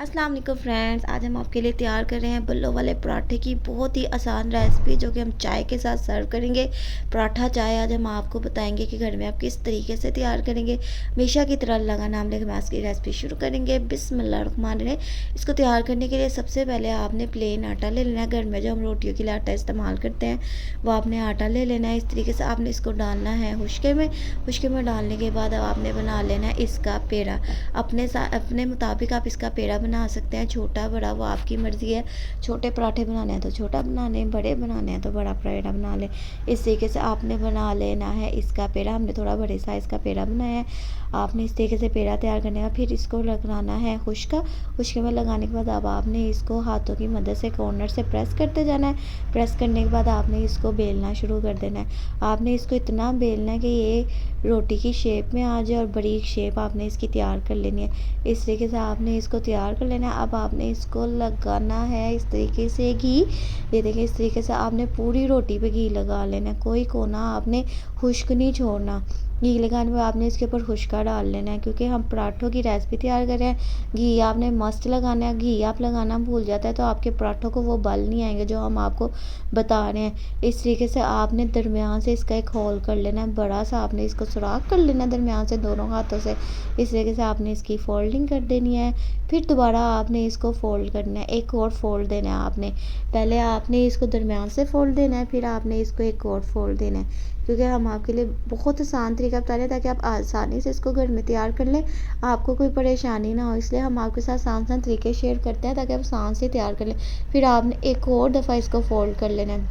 अस्सलाम वालेकुम फ्रेंड्स। आज हम आपके लिए तैयार कर रहे हैं बल्लो वाले पराठे की बहुत ही आसान रेसिपी जो कि हम चाय के साथ सर्व करेंगे। पराठा चाय आज हम आपको बताएंगे कि घर में आप किस तरीके से तैयार करेंगे। हमेशा की तरह अल्लाह का नाम लेकर हम आज की रेसिपी शुरू करेंगे। बिस्मिल्लाहिर्रहमानिर्रहीम। इसको तैयार करने के लिए सबसे पहले आपने प्लेन आटा ले लेना है। घर में जो हम रोटियों के लिए आटा इस्तेमाल करते हैं वो आपने आटा ले लेना है। इस तरीके से आपने इसको डालना है हुश्के में। हुश्के में डालने के बाद आपने बना लेना है इसका पेड़ा। अपने मुताबिक आप इसका पेड़ा बना सकते हैं, छोटा बड़ा वो आपकी मर्ज़ी है। छोटे पराठे बनाने हैं तो छोटा बनाने, बड़े बनाने हैं तो बड़ा पेड़ा बना लें। इस तरीके से आपने बना लेना है इसका पेड़ा। हमने थोड़ा बड़े साइज़ का पेड़ा बनाया है। आपने इस तरीके से पेड़ा तैयार करने का, फिर इसको लगाना है खुश्का। खुश्के में लगाने के बाद अब आपने इसको हाथों की मदद से कॉर्नर से प्रेस करते जाना है। प्रेस करने के बाद आपने इसको बेलना शुरू कर देना है। आपने इसको इतना बेलना है कि ये रोटी की शेप में आ जाए और बड़ी शेप आपने इसकी तैयार कर लेनी है। इस तरीके से आपने इसको तैयार कर लेना है। अब आपने इसको लगाना है इस तरीके से घी। ये देखिए इस तरीके से आपने पूरी रोटी पे घी लगा लेना है, कोई कोना आपने खुश्क नहीं छोड़ना। घी लगाने में आपने इसके ऊपर खुश्का डाल लेना है, क्योंकि हम पराठों की रेसिपी तैयार कर रहे हैं। घी आपने मस्त लगाना है। घी आप लगाना भूल जाता है तो आपके पराठों को वो बल नहीं आएंगे जो हम आपको बता रहे हैं। इस तरीके से आपने दरमियान से इसका एक होल कर लेना है, बड़ा सा आपने इसको सुराख कर लेना है दरमियान से दोनों हाथों से। इस तरीके से आपने इसकी फोल्डिंग कर देनी है। फिर दोबारा आपने इसको फोल्ड करना है, एक और फोल्ड देना है आपने। पहले आपने इसको दरमियान से फोल्ड देना है, फिर आपने इसको एक और फोल्ड देना है। क्योंकि हम आपके लिए बहुत आसान तरीका बता रहे हैं ताकि आप आसानी से इसको घर में तैयार कर लें, आपको कोई परेशानी ना हो। इसलिए हम आपके साथ आसान आसान तरीके शेयर करते हैं ताकि आप आसान से तैयार कर लें। फिर आपने एक और दफ़ा इसको फोल्ड कर लेना है,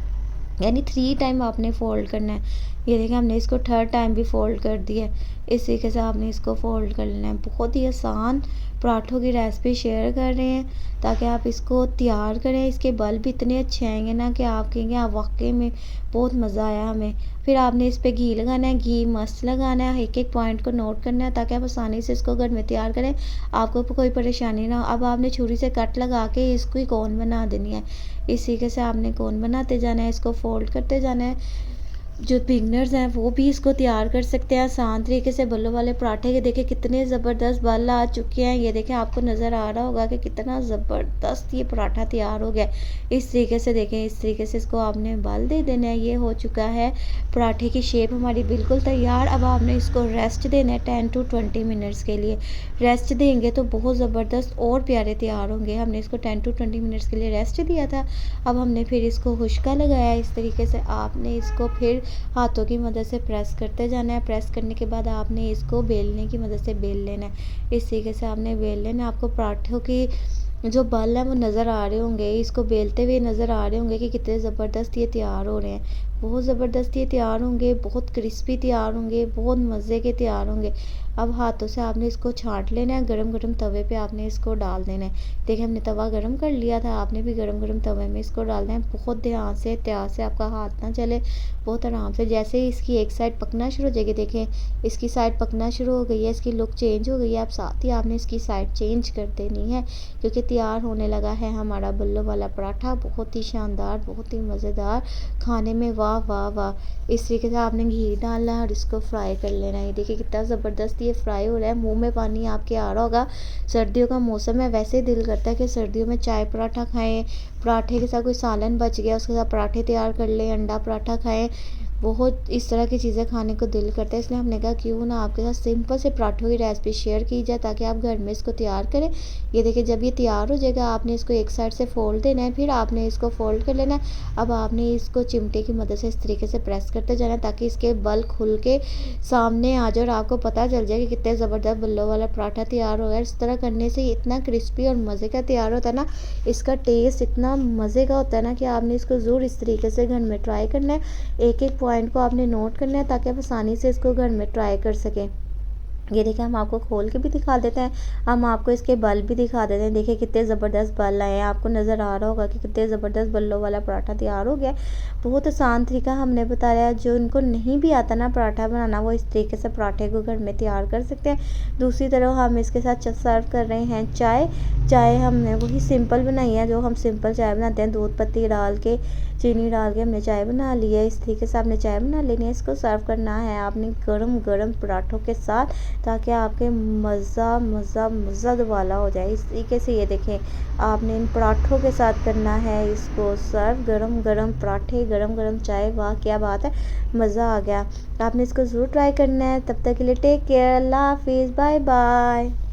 यानी 3 टाइम आपने फ़ोल्ड करना है। ये देखिए हमने इसको 3rd टाइम भी फ़ोल्ड कर दिया है। इस तरीके से आपने इसको फ़ोल्ड कर लेना है। बहुत ही आसान पराठों की रेसिपी शेयर कर रहे हैं ताकि आप इसको तैयार करें। इसके बल भी इतने अच्छे आएंगे ना कि आप कहेंगे हाँ वाकई में बहुत मज़ा आया हमें। फिर आपने इस पर घी लगाना है, घी मस्त लगाना है, एक एक पॉइंट को नोट करना है ताकि आप आसानी से इसको घर में तैयार करें, आपको कोई परेशानी ना हो। अब आपने छुरी से कट लगा के इसको ही कोन बना देनी है। इस तरीके से आपने कोन बनाते जाना है, इसको फोल्ड करते जाना है। जो बिगनर्स हैं वो भी इसको तैयार कर सकते हैं आसान तरीके से। बल्लों वाले पराठे के देखिए कितने ज़बरदस्त बल आ चुके हैं। ये देखिए आपको नज़र आ रहा होगा कि कितना ज़बरदस्त ये पराठा तैयार हो गया। इस तरीके से देखें, इस तरीके से इसको आपने बल दे देना है। ये हो चुका है पराठे की शेप हमारी बिल्कुल तैयार। अब आपने इसको रेस्ट देना है 10 to 20 मिनट्स के लिए। रेस्ट देंगे तो बहुत ज़बरदस्त और प्यारे तैयार होंगे। हमने इसको 10 to 20 मिनट्स के लिए रेस्ट दिया था। अब हमने फिर इसको खुश्का लगाया। इस तरीके से आपने इसको फिर हाथों की मदद से प्रेस करते जाना है। प्रेस करने के बाद आपने इसको बेलने की मदद से बेल लेना है। इस तरीके से आपने बेल लेना है। आपको पराठों की जो बल हैं वो नज़र आ रहे होंगे, इसको बेलते हुए नज़र आ रहे होंगे कि कितने ज़बरदस्त ये तैयार हो रहे हैं। बहुत ज़बरदस्त ये तैयार होंगे, बहुत क्रिस्पी तैयार होंगे, बहुत मज़े के तैयार होंगे। अब हाथों से आपने इसको छांट लेना है। गरम गरम तवे पे आपने इसको डाल देना है। देखिए हमने तवा गरम कर लिया था, आपने भी गरम गरम तवे में इसको डालना है। बहुत ध्यान से, एहतियात से, आपका हाथ ना चले, बहुत आराम से। जैसे ही इसकी एक साइड पकना शुरू हो जाएगी, देखें इसकी साइड पकना शुरू हो गई है, इसकी लुक चेंज हो गई है। अब साथ ही आपने इसकी साइड चेंज कर देनी है, क्योंकि तैयार होने लगा है हमारा बल्लो वाला पराठा। बहुत ही शानदार, बहुत ही मज़ेदार, खाने में वाह वाह वाह। इस तरीके से आपने घी डालना है और इसको फ्राई कर लेना है। देखिए कितना ज़बरदस्त ये फ्राई हो रहा है, मुंह में पानी आपके आ रहा होगा। सर्दियों का मौसम है, वैसे दिल करता है कि सर्दियों में चाय पराठा खाएं, पराठे के साथ कोई सालन बच गया उसके साथ पराठे तैयार कर लें, अंडा पराठा खाएं। बहुत इस तरह की चीज़ें खाने को दिल करता है। इसलिए हमने कहा क्यों ना आपके साथ सिंपल से पराठों की रेसिपी शेयर की जाए ताकि आप घर में इसको तैयार करें। ये देखिए जब ये तैयार हो जाएगा आपने इसको एक साइड से फोल्ड देना है, फिर आपने इसको फोल्ड कर लेना है। अब आपने इसको चिमटे की मदद से इस तरीके से प्रेस करते जाना है ताकि इसके बल खुल के सामने आ जाए और आपको पता चल जाए कि कितने ज़बरदस्त बल्लों वाला पराठा तैयार हो गया। इस तरह करने से इतना क्रिस्पी और मज़े का तैयार होता है ना, इसका टेस्ट इतना मज़े का होता है ना कि आपने इसको ज़रूर इस तरीके से घर में ट्राई करना है। एक एक पॉइंट को आपने नोट करना है ताकि आप आसानी से इसको घर में ट्राई कर सकें। ये देखिए हम आपको खोल के भी दिखा देते हैं, हम आपको इसके बल भी दिखा देते हैं। देखिए कितने ज़बरदस्त बल आए हैं, आपको नज़र आ रहा होगा कि कितने ज़बरदस्त बल्लों वाला पराठा तैयार हो गया। बहुत आसान तरीका हमने बताया, जो इनको नहीं भी आता ना पराठा बनाना वो इस तरीके से पराठे को घर में तैयार कर सकते हैं। दूसरी तरफ हम इसके साथ सर्व कर रहे हैं चाय। चाय हमने वही सिंपल बनाई है जो हम सिंपल चाय बनाते हैं, दूध पत्ती डाल के, चीनी डाल के हमने चाय बना ली है। इस तरीके से आपने चाय बना लेनी है। इसको सर्व करना है आपने गरम गरम पराठों के साथ। ताकि आपके मज़ा मज़ा मज़ा दुबाला हो जाए। इस तरीके से ये देखें, आपने इन पराठों के साथ करना है इसको सर्व। गरम गरम पराठे, गरम गरम चाय, वाह क्या बात है, मज़ा आ गया। आपने इसको ज़रूर ट्राई करना है। तब तक के लिए टेक केयर, अल्लाह हाफिज़, बाय बाय।